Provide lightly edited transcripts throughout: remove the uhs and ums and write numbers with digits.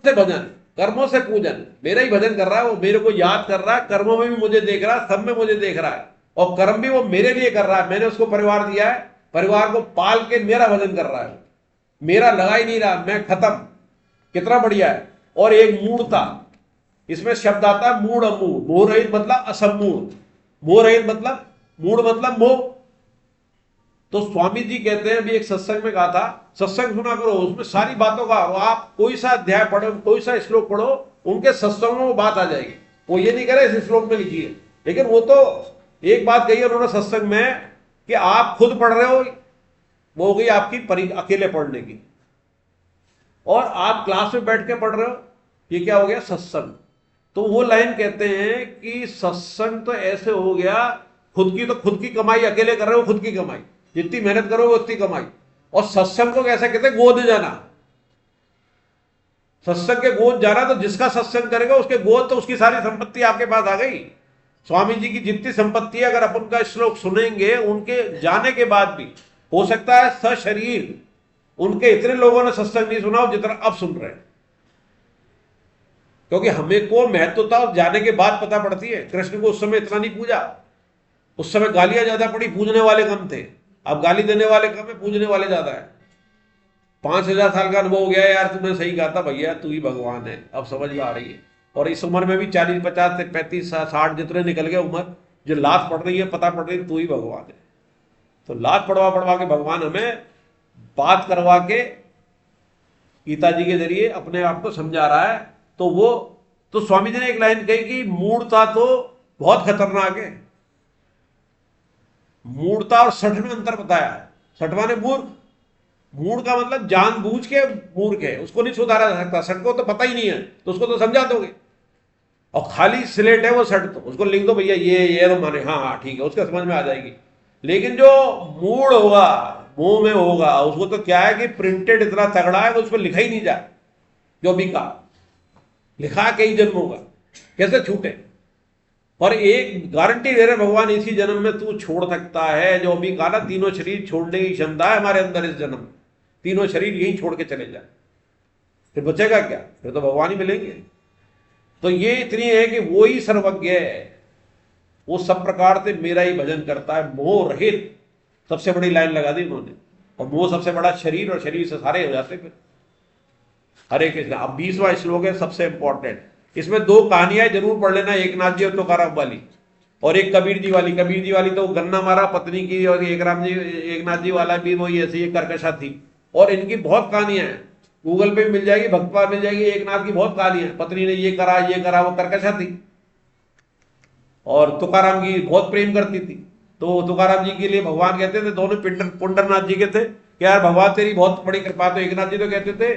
से भजन, कर्मों से पूजन। मेरा ही भजन कर रहा है, वो मेरे को याद कर रहा है, कर्मों में भी मुझे देख रहा है, सब में मुझे देख रहा है, और कर्म भी वो मेरे लिए कर रहा है। मैंने उसको परिवार दिया है, परिवार को पाल के मेरा भजन कर रहा है, मेरा लगा ही नहीं रहा, मैं खत्म। कितना बढ़िया है। और एक मूढ़ता, इसमें शब्द आता है मूढ़ अमूढ़। मोह रहित मतलब असमूढ़, मोह रहित मतलब, मूढ़ मतलब मोह। तो स्वामी जी कहते हैं, अभी एक सत्संग में कहा था, सत्संग सुना करो, उसमें सारी बातों का, आप कोई सा अध्याय पढ़ो, कोई सा श्लोक पढ़ो, उनके सत्संगों में बात आ जाएगी। वो ये नहीं करे इस श्लोक में लिखिए, लेकिन वो तो एक बात कही उन्होंने सत्संग में कि आप खुद पढ़ रहे हो, वो हो गई आपकी अकेले पढ़ने की, और आप क्लास में बैठ के पढ़ रहे हो, ये क्या हो गया, सत्संग। तो वो लाइन कहते हैं कि सत्संग तो ऐसे हो गया, खुद की तो खुद की कमाई, अकेले कर रहे हो खुद की कमाई, जितनी मेहनत करोगे उतनी कमाई। और सत्संग को कैसे कहते हैं, गोद जाना। सत्संग के गोद जाना, तो जिसका सत्संग करेगा उसके गोद तो उसकी सारी संपत्ति आपके पास आ गई। स्वामी जी की जितनी संपत्ति है, अगर अपन का श्लोक सुनेंगे, उनके जाने के बाद भी हो सकता है सशरीर उनके इतने लोगों ने सत्संग नहीं सुना हो जितना अब सुन रहे हैं, क्योंकि हमें को महत्वता जाने के बाद पता पड़ती है। कृष्ण को उस समय इतना नहीं पूजा, उस समय गालियां ज्यादा पड़ी, पूजने वाले कम थे। अब गाली देने वाले कम है, पूजने वाले ज्यादा है। 5,000 साल का अनुभव हो गया यार, तुमने सही कहा था भैया, तू ही भगवान है, अब समझ में आ रही है। और इस उम्र में भी 40, 50 से 35, 60 जितने निकल गए उम्र, जो लात पड़ रही है, पता पड़ रही है तू ही भगवान है। तो लात पड़वा पड़वा के भगवान हमें बात करवा के गीता जी के जरिए अपने आप को समझा रहा है। तो वो, तो स्वामी जी ने एक लाइन कही कि मूढ़ता तो बहुत खतरनाक है। मूढ़ता और सठ में अंतर बताया है। सठवा ने मूर्ख, मूढ़ का मतलब जानबूझ के मूर्ख है, उसको नहीं सुधारा जा सकता। सठ को तो पता ही नहीं है, तो उसको तो समझा दोगे। और खाली स्लेट है वो सठ, तो उसको लिख दो भैया ये तो माने, हाँ हाँ ठीक है, उसका समझ में आ जाएगी। लेकिन जो मूढ़ होगा, मुंह में होगा, उसको तो क्या है कि प्रिंटेड इतना तगड़ा है कि उस पर लिखा ही नहीं जाए। जो भी कहा लिखा कई जन्मों का, कैसे छूटे। और एक गारंटी दे रहे भगवान, इसी जन्म में तू छोड़ सकता है। जो भी कहा ना, तीनों शरीर छोड़ने की क्षमता है हमारे अंदर इस जन्म, तीनों शरीर यही छोड़ के चले जाए, फिर बचेगा क्या, फिर तो भगवान ही मिलेंगे। तो ये इतनी है कि वो ही सर्वज्ञ है, वो सब प्रकार से मेरा ही भजन करता है, मोह रहित। सबसे बड़ी लाइन लगा दी उन्होंने। और मोह सबसे बड़ा शरीर, और शरीर से सारे हो जाते फिर। हरे कृष्ण। अब 20वां श्लोक है सबसे इंपॉर्टेंट। इसमें 2 कहानियां जरूर पढ़ लेना, एक नाथ जी और तुकाराम वाली, और एक कबीर जी वाली। कबीर जी वाली तो गन्ना मारा पत्नी की, और एक नाथ जी वाला भी वही ऐसी एक कर्कशा थी। और इनकी बहुत कहानियां हैं, गूगल पे मिल जाएगी, भक्तपाल मिल जाएगी। एक नाथ की बहुत कहानियां, पत्नी ने ये करा, वो कर्कशा थी। और तुकाराम की बहुत प्रेम करती थी। तो तुकाराम जी के लिए भगवान कहते थे, दोनों पुंडरनाथ जी के थे कि यार भगवान तेरी बहुत बड़ी कृपा। तो एक नाथ जी तो कहते थे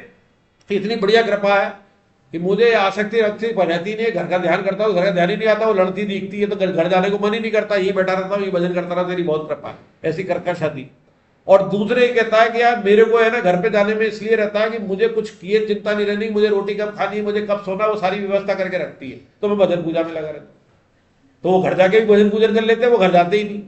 कि इतनी बढ़िया कृपा है कि मुझे आसक्ति रखती रहती नहीं है, घर का ध्यान करता हूँ, घर का ध्यान ही नहीं आता, वो लड़ती दिखती है तो घर जाने को मन ही नहीं करता, ये बैठा रहता हूँ, ये भजन करता रहा, तेरी बहुत कृपा है। ऐसी कर्कशा थी। और दूसरे कहता है कि यार मेरे को है ना घर पे जाने में इसलिए रहता है कि मुझे कुछ किए चिंता नहीं रहनी, मुझे रोटी कब खानी है, मुझे कब सोना, वो सारी व्यवस्था करके रखती है, तो मैं भजन पूजा में लगा रहता हूँ। तो वो घर जाके भी भजन पूजन कर लेते, वो घर जाते ही नहीं।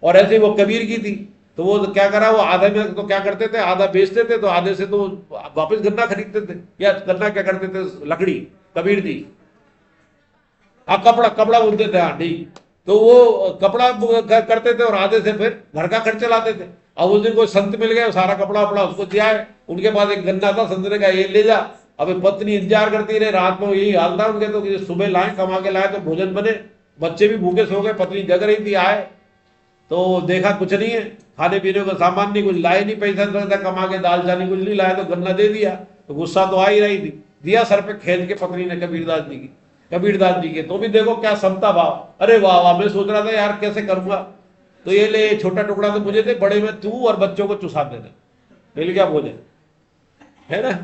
और ऐसे ही वो कबीर की थी, तो वो क्या करा, वो आधे में तो क्या करते थे, आधा बेचते थे, तो आधे से तो वापस गन्ना खरीदते थे। या गन्ना क्या करते थे, लकड़ी। कबीर जी हाँ, कपड़ा कपड़ा बुनते थे, हाँ ठीक। तो वो कपड़ा करते थे, और आधे से फिर घर का खर्च चलाते थे। अब उस दिन कोई संत मिल गया, सारा कपड़ा वपड़ा उसको दिया है। उनके पास एक गन्ना था, संत ने कहा ये ले जा। अब पत्नी इंतजार करती रहे, रात में यही हाल था उनके, तो सुबह लाए, कमा के लाए तो भोजन बने, बच्चे भी भूखे सो गए, पत्नी जग रही थी। आए तो देखा कुछ नहीं है, खाने पीने का सामान नहीं, कुछ लाए नहीं, पैसा था कमा के, दाल चानी कुछ नहीं लाया, तो गन्ना दे दिया। तो गुस्सा तो आ ही रही थी, दिया सर पे खेल के पत्नी ने कबीरदास जी के। तो भी देखो क्या समता भाव। अरे वाह वाह, मैं सोच रहा था यार कैसे करूंगा, तो ये ले, छोटा टुकड़ा तो मुझे दे, बड़े में तू और बच्चों को चुसा दे, मिल गया भोजन, है ना।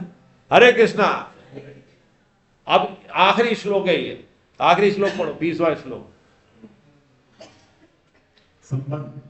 हरे कृष्णा। अब आखिरी श्लोक है ये, आखिरी श्लोक पढ़ो, 20वां श्लोक। संबंध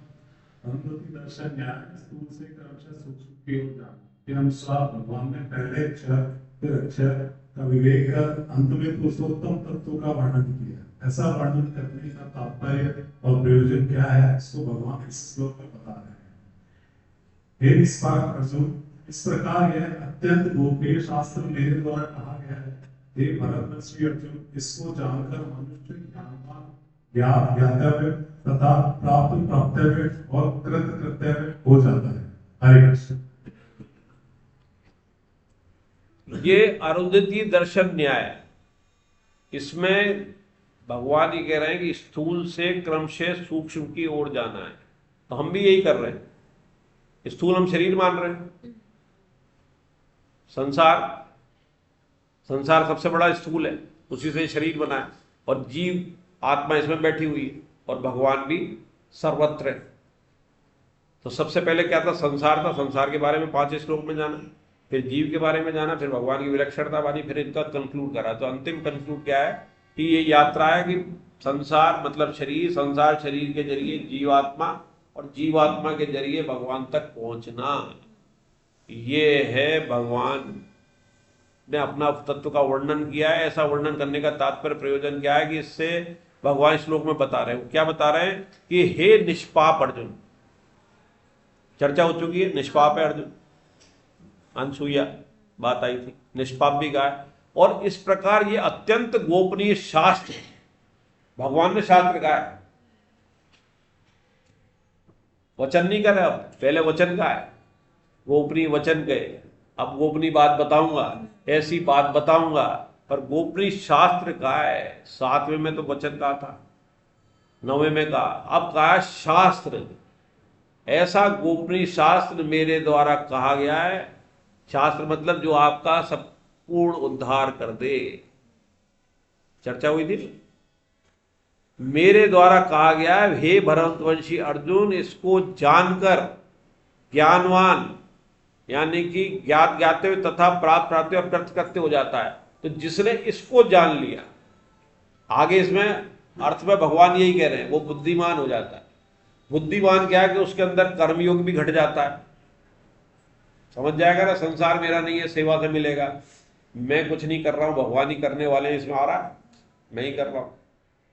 अनुभूति दर्शन न्याय स्थूल से क्रमशः सूक्ष्म की ओर जाना, ये अनुसार भगवान ने पहले अक्षर फिर अक्षर का विवेक कर अंत में पुरुषोत्तम तत्व का वर्णन किया। ऐसा वर्णन करने का तात्पर्य और प्रयोजन क्या है, इसको भगवान इस श्लोक में बता रहे हैं। हे निष्पाप अर्जुन, इस प्रकार यह अत्यंत गोपनीय शास्त्र मेरे द्वारा कहा गया है। हे भरतवंशी अर्जुन, इसको जानकर मनुष्य ज्ञानवान, ज्ञातव्य तथा प्राप्त प्राप्तव्य और कृत कृत्यव्य हो जाता है। हरे कृष्ण। ये अरुंधति दर्शन न्याय, इसमें भगवान ही कह रहे हैं कि स्थूल से क्रमशः सूक्ष्म की ओर जाना है। तो हम भी यही कर रहे हैं। स्थूल हम शरीर मान रहे हैं, संसार सबसे बड़ा स्थूल है, उसी से शरीर बना है, और जीव आत्मा इसमें बैठी हुई है, और भगवान भी सर्वत्र है। तो सबसे पहले क्या था? संसार था। संसार के बारे में 5 श्लोक में जाना, फिर जीव के बारे में जाना, फिर भगवान की विलक्षणता बानी, फिर इनका कंक्लूड करा। तो अंतिम कंक्लूड क्या है कि ये यात्रा है कि संसार मतलब शरीर, संसार शरीर के जरिए जीवात्मा, और जीवात्मा के जरिए भगवान तक पहुंचना। ये है भगवान ने अपना तत्व का वर्णन किया है। ऐसा वर्णन करने का तात्पर्य प्रयोजन क्या है कि इससे भगवान श्लोक में बता रहे हैं। क्या बता रहे हैं कि हे निष्पाप अर्जुन, चर्चा हो चुकी है, निष्पाप है अर्जुन, अनसुईया बात आई थी, निष्पाप भी कहा है। और इस प्रकार ये अत्यंत गोपनीय शास्त्र भगवान ने शास्त्र कहा है, वचन नहीं कर रहे। अब पहले वचन का है, गोपनीय वचन गए, अब गोपनीय बात बताऊंगा, ऐसी बात बताऊंगा, पर गोपनीय शास्त्र का है। 7वें में तो वचन कहा था, 9वें में कहा, अब कहा शास्त्र। ऐसा गोपनीय शास्त्र मेरे द्वारा कहा गया है। शास्त्र मतलब जो आपका संपूर्ण उद्धार कर दे। चर्चा हुई थी, मेरे द्वारा कहा गया है हे भरतवंशी अर्जुन, इसको जानकर ज्ञानवान यानी कि ज्ञात ज्ञाते तथा प्राप्त प्राप्त और कृत कृत्य हो जाता है। तो जिसने इसको जान लिया, आगे इसमें अर्थ में भगवान यही कह रहे हैं, वो बुद्धिमान हो जाता है। बुद्धिमान क्या है कि उसके अंदर कर्मयोग भी घट जाता है। समझ जाएगा ना, संसार मेरा नहीं है, सेवा से मिलेगा, मैं कुछ नहीं कर रहा हूं, भगवान ही करने वाले हैं, इसमें आ रहा है, मैं ही कर रहा हूं।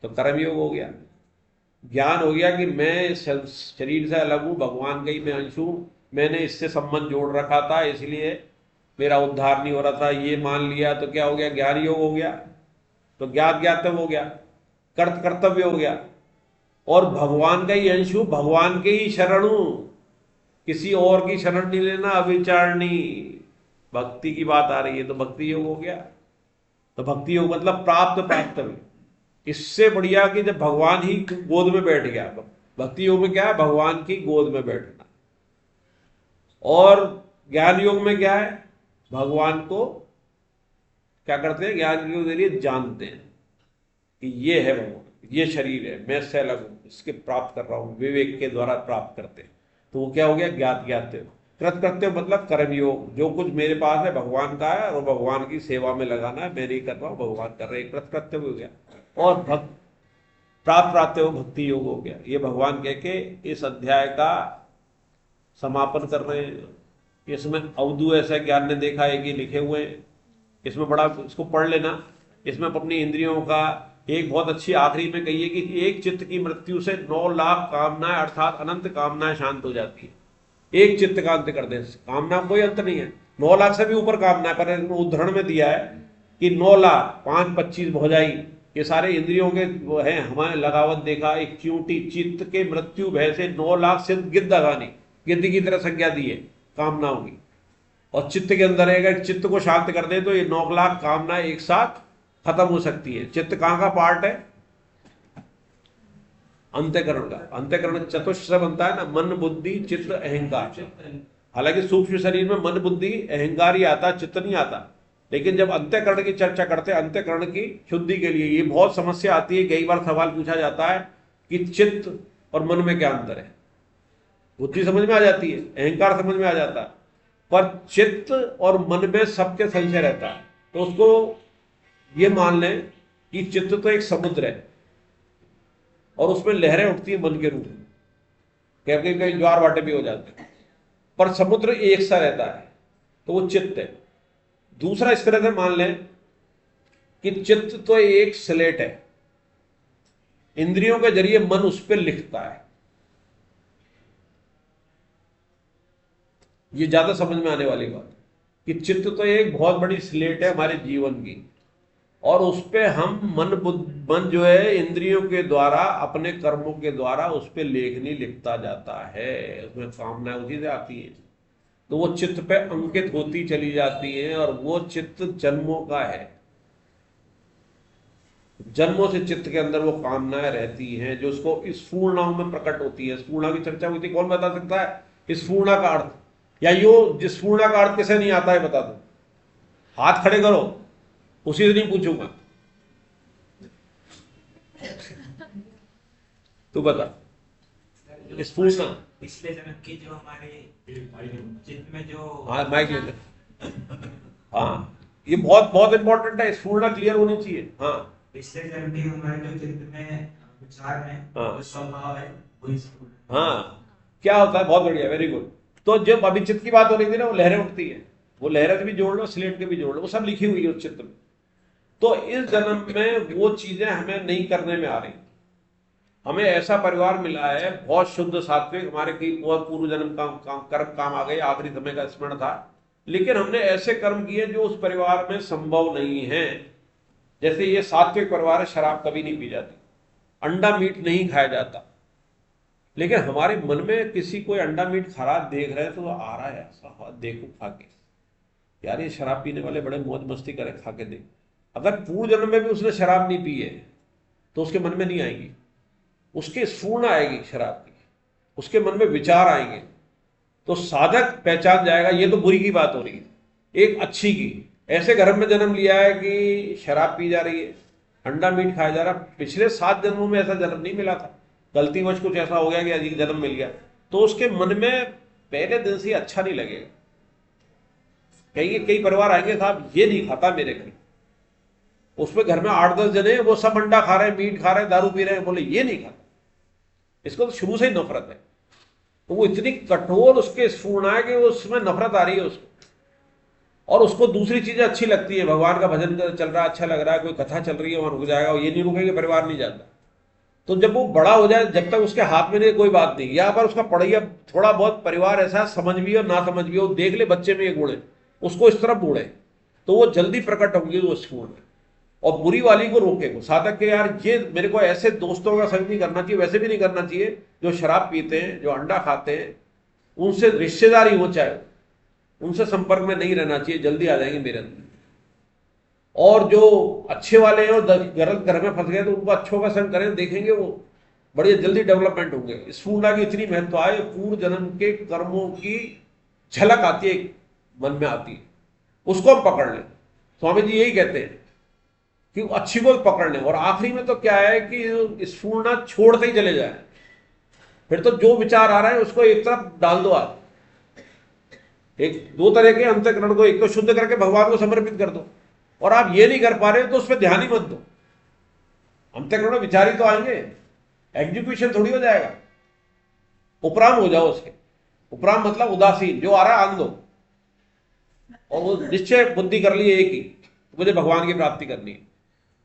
तो कर्मयोग हो गया। ज्ञान हो गया कि मैं शरीर से अलग हूं, भगवान का ही मैं अंश हूं, मैंने इससे संबंध जोड़ रखा था, इसलिए मेरा उद्धार नहीं हो रहा था, ये मान लिया। तो क्या हो गया? ज्ञान योग हो गया। तो ज्ञात ज्ञातव्य हो गया, कर्त कर्तव्य हो गया, और भगवान का ही अंश हूं, भगवान के ही शरण हूं, किसी और की शरण नहीं लेना, अविचारणी भक्ति की बात आ रही है, तो भक्ति योग हो गया। तो भक्ति योग मतलब प्राप्त प्राप्तव्य। इससे बढ़िया कि जब भगवान ही गोद में बैठ गया। भक्ति योग में क्या है? भगवान की गोद में बैठना। और ज्ञान योग में क्या है? भगवान को क्या करते हैं? ज्ञान के जरिए जानते हैं कि ये है भगवान, ये शरीर है, मैं इससे अलग हूं, इसके प्राप्त कर रहा हूं, विवेक के द्वारा प्राप्त करते हैं। तो वो क्या हो गया? ज्ञात ज्ञाते। कृत करते मतलब कर्मयोग, जो कुछ मेरे पास है भगवान का है, और भगवान की सेवा में लगाना है, मैं नहीं कर रहा हूं, भगवान कर रहे हैं, कृत करते हो गया। और प्राप्त प्राप्त हो भक्ति योग हो गया। ये भगवान कह के इस अध्याय का समापन कर रहे हैं। इसमें अवधू ऐसा ज्ञान ने देखा है कि लिखे हुए हैं, इसमें बड़ा, इसको पढ़ लेना। इसमें अपनी इंद्रियों का एक बहुत अच्छी आखिरी में कही है कि एक चित्त की मृत्यु से 9 लाख कामनाएं अर्थात अनंत कामनाएं शांत हो जाती है। एक चित्त का अंत कर दे, कामना कोई अंत नहीं है। 9 लाख से भी ऊपर कामना है, पर उदाहरण में दिया है कि 9 लाख 5 25 भौजाई, ये सारे इंद्रियों के वो है। हमारे लगावत देखा, एक चींटी, चित्त के मृत्यु भय से 9 लाख से गिद्ध अगानी, गिद्ध की तरह संज्ञा दी है कामनाओं की। और चित्त के अंदर है, अगर चित्त को शांत कर दे तो ये 9 लाख कामनाएं एक साथ खत्म हो सकती है। चित्त कहां का पार्ट है? अंतःकरण का। अंतःकरण चतुष्ट से बनता है ना, मन बुद्धि चित्त अहंकार। हालांकि सूक्ष्म शरीर में मन बुद्धि अहंकार ही आता, चित्त नहीं आता। लेकिन जब अंतःकरण की चर्चा करते हैं, अंतःकरण की शुद्धि के लिए ये बहुत समस्या आती है। कई बार सवाल पूछा जाता है कि चित्त और मन में क्या अंतर है। बुद्धि समझ में आ जाती है, अहंकार समझ में आ जाता है, पर चित्त और मन में सबके संशय रहता है। तो उसको ये मान लें कि चित्त तो एक समुद्र है, और उसमें लहरें उठती है मन के रूप में, कहीं कहीं ज्वार भाटे भी हो जाते हैं, पर समुद्र एक सा रहता है, तो वो चित्त है। दूसरा इस तरह से मान लें कि चित्त तो एक स्लेट है, इंद्रियों के जरिए मन उस पर लिखता है। ये ज्यादा समझ में आने वाली बात कि चित्त तो एक बहुत बड़ी स्लेट है हमारे जीवन की, और उस पे हम मन जो है इंद्रियों के द्वारा, अपने कर्मों के द्वारा उस पे लेखनी लिखता जाता है, उसमें कामनाएं उसी से आती हैं, तो वो चित्त पे अंकित होती चली जाती हैं, और वो चित्त जन्मों का है। जन्मों से चित्त के अंदर वो कामनाएं रहती हैं जो उसको इस स्फूर्णाओं में प्रकट होती है। स्फूर्णा की चर्चा हुई थी, कौन बता सकता है इस स्फूर्णा का अर्थ, या यो जिस स्फूर्णा का अर्थ किसे नहीं आता है बता दो, हाथ खड़े करो, उसी से नहीं पूछूंगा, तू बता। स्फूर्णा पिछले जन्म की जो हमारे चित्त में जो, हाँ माइक ले ले। हाँ ये बहुत बहुत इंपॉर्टेंट है, स्फूर्णा क्लियर होनी चाहिए। हाँ पिछले जन्म की हमारे जो चित्त में विचार है, हाँ। जो स्वभाव है, वही स्फूर्णा। हाँ क्या होता है, बहुत बढ़िया, वेरी गुड। तो जब अभी चित्त की बात हो रही थी ना, वो लहरें उठती है, वो लहरें भी जोड़ लो, स्लेट के भी जोड़ लो, वो सब लिखी हुई है उस चित्त में। तो इस जन्म में वो चीजें हमें नहीं करने में आ रही, हमें ऐसा परिवार मिला है बहुत शुद्ध सात्विक, हमारे कई बहुत पूर्व जन्म का कर्म काम आ गए, आखिरी समय का स्मरण था, लेकिन हमने ऐसे कर्म किए जो उस परिवार में संभव नहीं है। जैसे ये सात्विक परिवार है, शराब कभी नहीं पी जाती, अंडा मीट नहीं खाया जाता, लेकिन हमारे मन में किसी कोई अंडा मीट खा रहा देख रहे हैं तो आ रहा है ऐसा, देखो खा के, यार ये शराब पीने वाले बड़े मौज मस्ती करें, खा के देख। अगर पूर्व जन्म में भी उसने शराब नहीं पी है तो उसके मन में नहीं आएगी, उसके स्फूर्ण आएगी शराब की, उसके मन में विचार आएंगे, तो साधक पहचान जाएगा ये तो बुरी की बात हो रही है, एक अच्छी की। ऐसे घर में जन्म लिया है कि शराब पी जा रही है, अंडा मीट खाया जा रहा, पिछले 7 जन्मों में ऐसा जन्म नहीं मिला था, गलतीवश कुछ ऐसा हो गया कि अजीब जन्म मिल गया, तो उसके मन में पहले दिन से अच्छा नहीं लगेगा। कहेंगे, कई परिवार आएंगे साहब ये नहीं खाता मेरे घर, उसमें घर में 8-10 जने वो सब अंडा खा रहे हैं, मीट खा रहे हैं, दारू पी रहे हैं, बोले ये नहीं खाता, इसको तो शुरू से ही नफरत है। तो वो इतनी कठोर उसके स्फूर्ण है कि उसमें नफरत आ रही है उसको, और उसको दूसरी चीजें अच्छी लगती है, भगवान का भजन चल रहा है अच्छा लग रहा है, कोई कथा चल रही है वहां रुक जाएगा, ये नहीं रुकेगा, परिवार नहीं जाता। तो जब वो बड़ा हो जाए, जब तक उसके हाथ में नहीं कोई बात नहीं, या पर उसका पढ़िया थोड़ा बहुत परिवार ऐसा समझ भी और ना समझ भी हो, देख ले बच्चे में ये गुण है, उसको इस तरफ मोड़े तो वो जल्दी प्रकट होंगे वो स्फूर्ण, और बुरी वाली को रोके वो साधक के, यार ये मेरे को ऐसे दोस्तों का संग नहीं करना चाहिए, वैसे भी नहीं करना चाहिए जो शराब पीते हैं, जो अंडा खाते हैं, उनसे रिश्तेदारी हो चाहे, उनसे संपर्क में नहीं रहना चाहिए, जल्दी आ जाएंगे मेरे अंदर। और जो अच्छे वाले हैं और गलत घर में फंस गए तो उनको अच्छों का संग करें, देखेंगे वो बड़ी जल्दी डेवलपमेंट होंगे। स्फूर्णा की इतनी महत्व है, पूर्व जन्म के कर्मों की झलक आती है, मन में आती है, उसको हम पकड़ लें। स्वामी जी यही कहते हैं कि अच्छी को पकड़ लें, और आखिरी में तो क्या है कि स्फूर्णा छोड़ते ही चले जाए, फिर तो जो विचार आ रहा है उसको एक तरफ डाल दो। आप एक 2 तरह के अंतःकरण को, एक तो शुद्ध करके भगवान को समर्पित कर दो, और आप ये नहीं कर पा रहे तो उस पर ध्यान ही मत दो। अंतःकरण में विचार ही तो आएंगे, एग्जीक्यूशन थोड़ी हो जाएगा। उपराम हो जाओ उसके, उपराम मतलब उदासीन, जो आ रहा है आन दो, और वो निश्चय बुद्धि कर लिए एक ही, मुझे भगवान की प्राप्ति करनी है,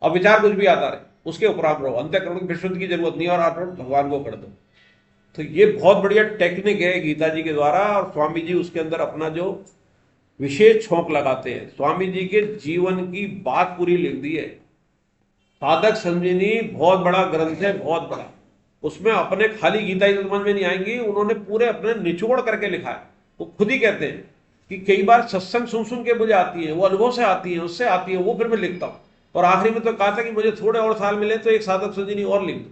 और विचार कुछ भी आता रहे उसके उपराम रहो, अंतःकरण की विशुद्ध की जरूरत नहीं, और आप भगवान को कर दो। तो ये बहुत बढ़िया टेक्निक है गीता जी के द्वारा, और स्वामी जी उसके अंदर अपना जो विशेष छोंक लगाते हैं। स्वामी जी के जीवन की बात पूरी लिख दी है, साधक संजीवनी बहुत बड़ा ग्रंथ है, बहुत बड़ा, उसमें अपने खाली गीता ही समझ में नहीं आएंगी, उन्होंने पूरे अपने निचोड़ करके लिखा है। वो खुद ही कहते हैं कि कई बार सत्संग सुन सुन के मुझे आती है, वो अनुभव से आती है, उससे आती है, वो फिर मैं लिखता हूँ। और आखिरी में तो कहा था कि मुझे थोड़े और साल मिले तो एक साधक संजीवनी और लिख दो।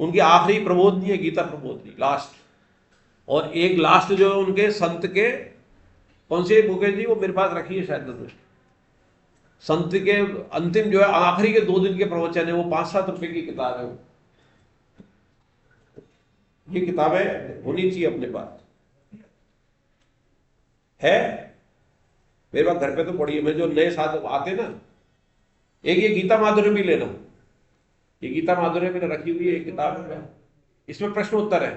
उनकी आखिरी प्रबोधनी है गीता प्रबोधनी, लास्ट, और एक लास्ट जो है उनके संत के, कौन से बुक है जी, वो मेरे पास रखी है शायद, संत के अंतिम जो है आखिरी के 2 दिन के प्रवचन है, वो 5-7 रुपए की किताब है। ये किताबें होनी चाहिए अपने पास, है मेरे पास घर पे तो पड़ी है। मैं जो नए साथ आते ना, एक ये गीता माधुर्य भी लेना, ये गीता माधुर्य मैंने रखी हुई है एक किताब है, इसमें प्रश्न उत्तर है,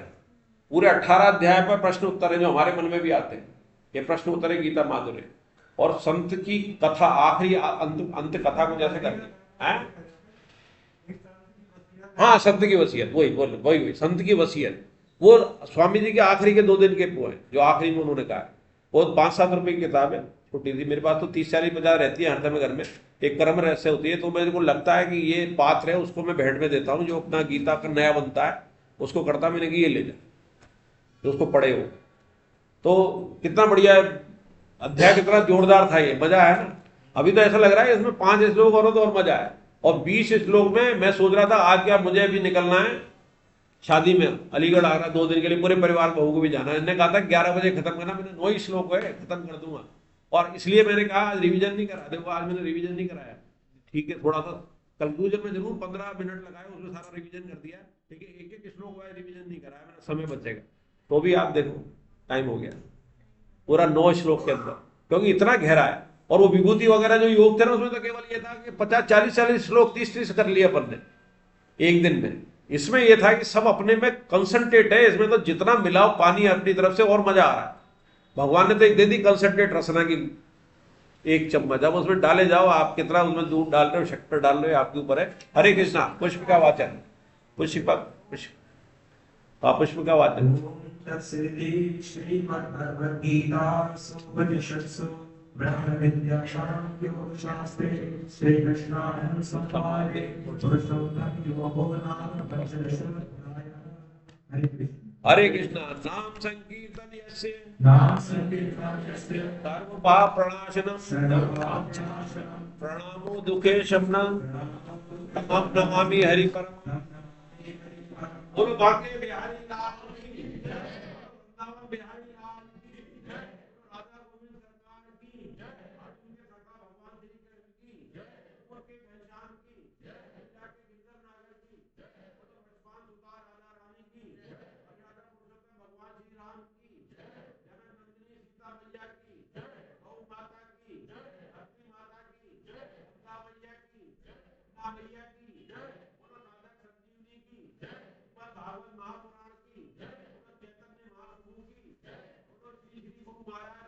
पूरे 18 अध्याय पर प्रश्न उत्तर है जो हमारे मन में भी आते हैं। ये प्रश्न उत्तर है गीता माधुर्य, और संत की कथा आखिरी अंत कथा को जैसे करते हैं, हाँ संत की वसीयत, वही संत की वसीयत, वो स्वामी जी के आखिरी के 2 दिन के वो है जो आखिरी में उन्होंने कहा है। वो 5-7 रुपए की किताब है, छोटी सी। मेरे पास तो 30-40-50 रहती है हर समय घर में। एक कर्म रहस्य होती है, तो मेरे को लगता है कि ये पात्र है, उसको मैं भेंट में देता हूँ। जो अपना गीता का नया बनता है उसको करता मैंने कि ये ले जा, जो उसको पढ़े हो। तो कितना बढ़िया अध्याय, कितना जोरदार था, ये मजा आया ना। अभी तो ऐसा लग रहा है इसमें 5 श्लोक और हो तो और मजा आया। और 20 श्लोक में मैं सोच रहा था आज क्या मुझे अभी निकलना है शादी में, अलीगढ़ आ रहा 2 दिन के लिए, पूरे परिवार बहू को भी जाना है। इन्होंने कहा था 11 बजे खत्म करना, मैंने 9 ही श्लोक है खत्म कर दूंगा। और इसलिए मैंने कहा आज रिवीजन नहीं करा। देखो आज मैंने रिवीजन नहीं कराया, ठीक है, थोड़ा सा कंक्लूजन में जरूर 15 मिनट लगाए, उसमें सारा रिवीजन कर दिया, ठीक है। एक एक श्लोक वाइज रिवीजन नहीं कराया मैंने, समय बचेगा। तो भी आप देखो टाइम हो गया पूरा 9 श्लोक के अंदर, क्योंकि इतना गहरा है। और वो विभूति वगैरह जो योग थे ना, उसमें तो केवल ये था कि 50-40 श्लोक 30-30 कर लिए अपन ने एक दिन में। इसमें यह था कि सब अपने में कंसंट्रेट है, इसमें तो जितना मिलाओ पानी अपनी तरफ से और मजा आ रहा है। भगवान ने तो एक दे दी कंसंट्रेट रसना की 1 चम्मच। अब उसमें डाले जाओ आप, कितना उसमें दूध डाल रहे हो, शक्कर डाल रहे हो, आपके ऊपर है। हरे कृष्णा। पुष्प का वाचन, पुष्प पुष्प का वाचन। तत्सदिति श्रीमद्भगवद्गीतासु उपनिषत्सु ब्रह्मविद्यायां योगशास्त्रे श्रीकृष्णार्जुनसंवादे पुरुषोत्तम योगो नाम पंचदशोऽध्यायः। हरे कृष्णा। नाम संकीर्तन यस्य नाम संकीर्तन यस्य सर्व पाप प्रणाशनम सर्वपापनाशनम प्रणामो दुखे शमनम तमम नमामि हरि परम। बोलो बांके बिहारी लाल की जय, वृंदावन बिहारी लाल की जय, राधा गोविंद सरकार की जय, अर्जुन के सखा भगवान श्री कृष्ण की जय, उमर के घनश्याम की जय, विद्या के गिरधर नागर की जय, बोलो बृषभान सुता राधा रानी की जय, मर्यादा पुरुषोत्तम भगवान श्री राम की जय, जनक नंदिनी सीता मैया की जय, गौ माता की जय, धरती माता की जय, गंगा मैया की जय, उमा मैया की जय, बोलो साधक संजीवनी की जय, भागवत महापुराण की जय, बोलो चैतन्य महाप्रभु की जय, बोलो श्री श्री गुरु महाराज